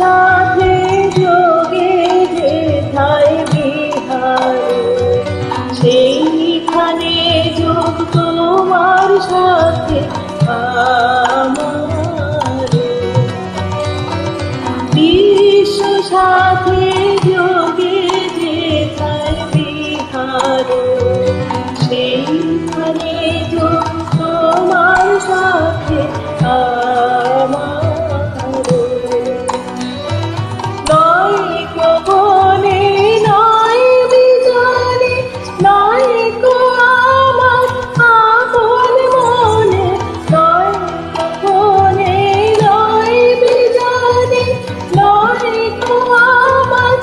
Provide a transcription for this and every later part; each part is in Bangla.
সাথে যোগে যেথায় বিহার, সেইখানে যোগ তোমার সাথে আমার। বিশ্ব সাথে যোগে যেথায় বিহার, সেইখানে যোগ তোমার সাথে আমার। নয় কবনে নয় বিজানে, নয় গো আমার আপন মনে, নয় কবনে নয় বিজানে, নয় গো আমার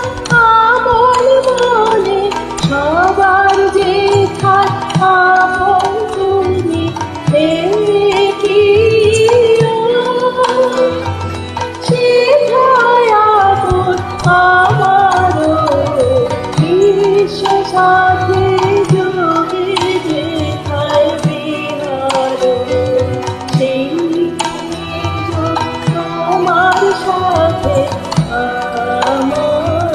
আপন মনে। সবার যেথায় আপন তুমি দেখিও, সেথায় আপন আমারও। বিশ্ব সাথে যোগে যেথায় বিহার, সেইখানে যোগ তোমার সাথে আমার।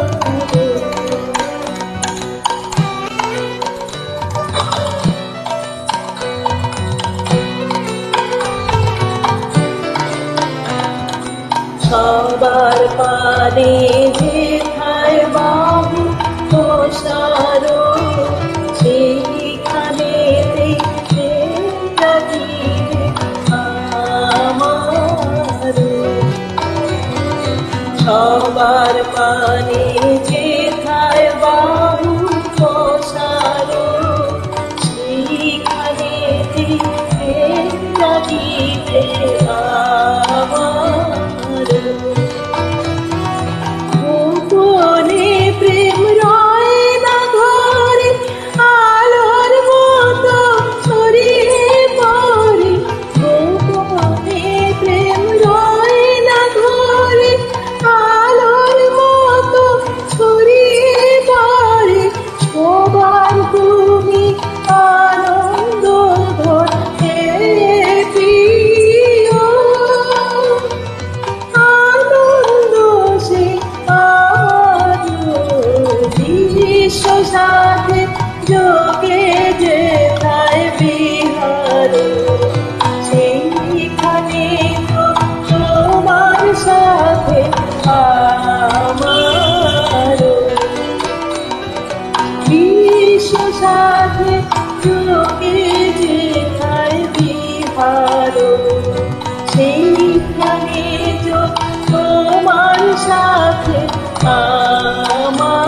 সবার পানে যেথায় বাহু প্রসারো, সেইখানেতে জাগিবে আমার। সবার পানে যেথায় বাহু প্রসারো, সেইখানেতে জাগিবে আমার। গোপনে প্রেম রয় না ঘরে, আলোর মতো ছড়িয়ে পড়ে। গোপনে প্রেম রয় না ঘরে, আলোর মতো ছড়িয়ে পড়ে। সবার তুমি আনন্দ ধর হে প্রিয়, আনন্দ সে আজও। বিশ্ব সাথে যোগে যেথায় বিহার, সেইখানে যোগ তোমার সাথে আমার। বিশ্ব সাথে যোগে যেথায় বিহার, সেইখানে যোগ তোমার সাথে আমার।